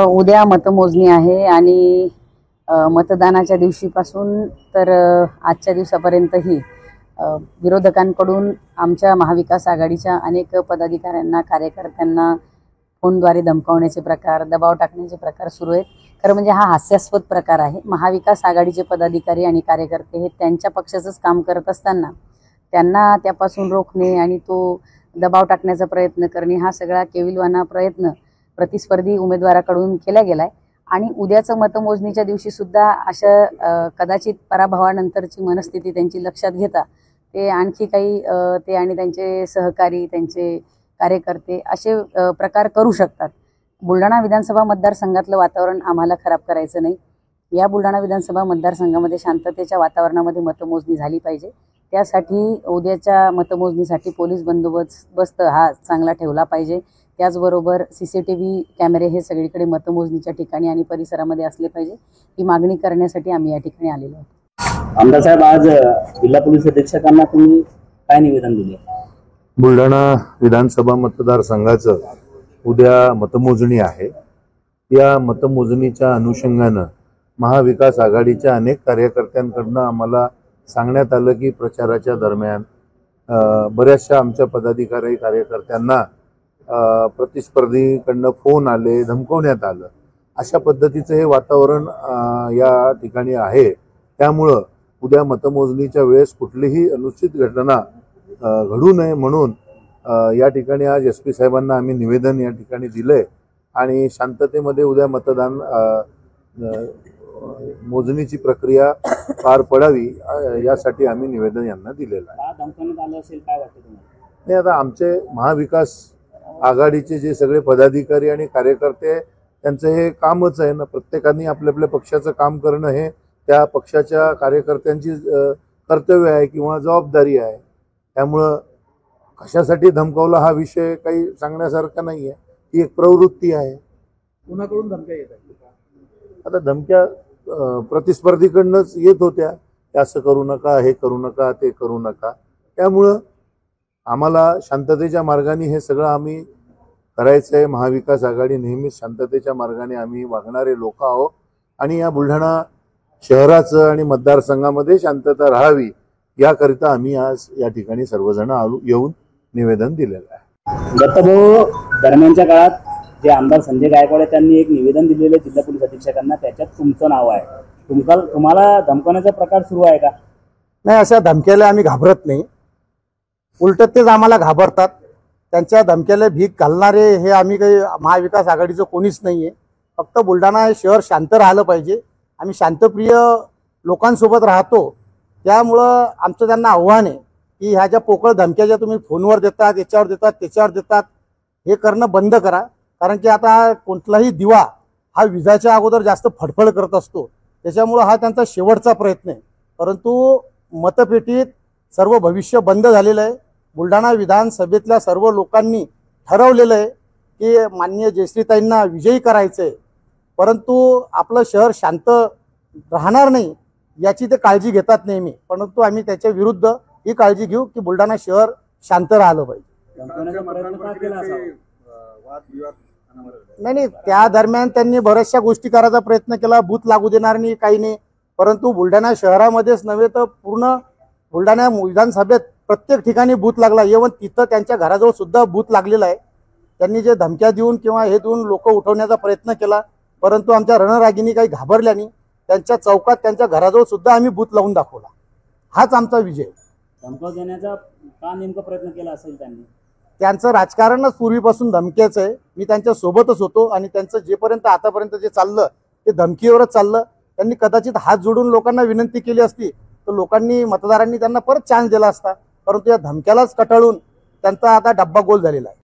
उद्या मतमोजणी आहे आणि मतदानाच्या दिवशीपासून तर आजच्या दिवसापर्यंतही विरोधकांकडून आमच्या महाविकास आघाडीच्या अनेक पदाधिकाऱ्यांना कार्यकर्त्यांना फोनद्वारे धमकावण्याचे प्रकार, दबाव टाकण्याचे प्रकार सुरू आहेत। खरं म्हणजे हा हास्यास्पद प्रकार आहे। महाविकास आघाडीचे पदाधिकारी आणि कार्यकर्ते हे त्यांच्या पक्षाचंच काम करत असताना त्यांना त्यापासून रोखणे आणि तो दबाव टाकण्याचा प्रयत्न करणे हा सगळा केविलवाना प्रयत्न प्रतिस्पर्धी उमेदवाराकडून केला गेलाय। आणि उद्याचं मतमोजणीच्या दिवशी सुद्धा अशा कदाचित पराभवानंतरची मनस्थिती त्यांची लक्षात घेता ते आणखी काही ते आणि त्यांचे सहकारी, त्यांचे कार्यकर्ते असे प्रकार करू शकतात। बुलढाणा विधानसभा मतदारसंघातलं वातावरण आम्हाला खराब करायचं नाही। या बुलढाणा विधानसभा मतदारसंघामध्ये शांततेच्या वातावरणामध्ये मतमोजणी झाली पाहिजे। त्यासाठी उद्याच्या मतमोजणीसाठी पोलीस बंदोबस्त हा चांगला ठेवला पाहिजे। त्याचबरोबर सीसीटीव्ही कॅमेरे हे सगळीकडे मतमोजणीच्या ठिकाणी आणि परिसरामध्ये असले पाहिजे। ही मागणी करण्यासाठी आम्ही या ठिकाणी आलेलो आहोत। आमदार साहेब, आज जिल्हा पोलीस अधीक्षकांना तुम्ही काय निवेदन दिले? बुलढाणा विधानसभा मतदारसंघाचं उद्या मतमोजणी आहे। या मतमोजणीच्या अनुषंगानं महाविकास आघाडीच्या अनेक कार्यकर्त्यांकडून आम्हाला सांगण्यात आलं की प्रचाराच्या दरम्यान बऱ्याचशा आमच्या पदाधिकारी कार्यकर्त्यांना प्रतिस्पर्धीकडनं फोन आले, धमकवण्यात आलं। अशा पद्धतीचं हे वातावरण या ठिकाणी आहे। त्यामुळं उद्या मतमोजणीच्या वेळेस कुठलीही अनुचित घटना घडू नये म्हणून या ठिकाणी आज SP साहेबांना आम्ही निवेदन या ठिकाणी दिलंय आणि शांततेमध्ये उद्या मतदान मोजणीची प्रक्रिया पार पडावी यासाठी आम्ही निवेदन यांना दिलेलं आहे। धमकावण्यात आलं असेल काय वाटतं तुम्हाला? नाही, आता आमचे महाविकास आघाडीचे जे सगळे पदाधिकारी आणि कार्यकर्ते त्यांचं हे कामच आहे ना। प्रत्येकाने आपल्या आपल्या पक्षाचं काम करणं हे त्या पक्षाच्या कार्यकर्त्यांची कर्तव्य आहे किंवा जबाबदारी आहे। त्यामुळं कशासाठी धमकावला हा विषय काही सांगण्यासारखा नाही आहे। ही एक प्रवृत्ती आहे। कुणाकडून धमक्या येत आहेत? आता धमक्या प्रतिस्पर्धीकडनंच येत होत्या, असं करू नका, हे करू नका, ते करू नका। त्यामुळं आम्हाला शांततेच्या मार्गाने हे सगळं आम्ही करायचं आहे। महाविकास आघाडी नेहमीच शांततेच्या मार्गाने आम्ही वागणारे लोक आहोत आणि या बुलढाणा शहराचं आणि मतदारसंघामध्ये शांतता राहावी याकरिता आम्ही आज या ठिकाणी सर्वजण येऊन निवेदन दिलेलं आहे। दत्तभाऊ, दरम्यानच्या काळात जे आमदार संजय गायकवाड त्यांनी एक निवेदन दिलेलं जिल्हा पोलीस अधीक्षकांना, त्याच्यात तुमचं नाव आहे। तुम्हाला धमकावण्याचा प्रकार सुरू आहे का? नाही, अशा धमक्याला आम्ही घाबरत नाही, उलट तेच आम्हाला घाबरतात। त्यांच्या धमक्याला भीक घालणारे हे आम्ही काही महाविकास आघाडीचं कोणीच नाही आहे. फक्त बुलढाणा हे शहर शांत राहिलं पाहिजे. आम्ही शांतप्रिय लोकांसोबत राहतो, त्यामुळं आमचं त्यांना आव्हान आहे की ह्या ज्या पोकळ धमक्या ज्या तुम्ही फोनवर देतात, याच्यावर देतात, त्याच्यावर देतात, हे करणं बंद करा. कारण की आता कोणताही दिवा हा विजाच्या अगोदर जास्त फडफड करत असतो, त्याच्यामुळं हा त्यांचा शेवटचा प्रयत्न आहे. परंतु मतपेटीत सर्व भविष्य बंद झालेलं आहे. बुलढाणा विधानसभेतल्या सर्व लोकांनी ठरवलेलं आहे की माननीय जयश्रीताईंना विजयी करायचं आहे. परंतु आपलं शहर शांत राहणार नाही याची ते काळजी घेतात नेहमी. परंतु आम्ही त्याच्या विरुद्ध ही काळजी घेऊ की बुलढाणा शहर शांत राहिलं पाहिजे. नाही, त्या दरम्यान त्यांनी बऱ्याचशा गोष्टी करायचा प्रयत्न केला. बूथ लागू देणार नाही, काही नाही. परंतु बुलढाणा शहरामध्येच नव्हे तर पूर्ण बुलढाणा विधानसभेत प्रत्येक ठिकाणी बूथ लागला. इव्हन तिथं त्यांच्या घराजवळ सुद्धा बूथ लागलेला आहे. त्यांनी जे धमक्या देऊन किंवा हे देऊन लोक उठवण्याचा प्रयत्न केला, परंतु आमच्या रणरागिनी काही घाबरल्या नाही. त्यांच्या चौकात त्यांच्या घराजवळ सुद्धा आम्ही बूथ लावून दाखवला. हाच आमचा विजय. धमकी देण्याचा का नेमका प्रयत्न केला असेल त्यांनी? त्यांचं राजकारणच पूर्वीपासून धमक्याचं आहे. मी त्यांच्या सोबतच होतो आणि त्यांचं जेपर्यंत आतापर्यंत जे चाललं ते धमकीवरच चाललं. त्यांनी कदाचित हात जोडून लोकांना विनंती केली असती तर लोकांनी, मतदारांनी त्यांना परत चान्स दिला असता. परंतु या धमक्यालाच कटाळून त्यांचा आता डब्बा गोल झालेला आहे.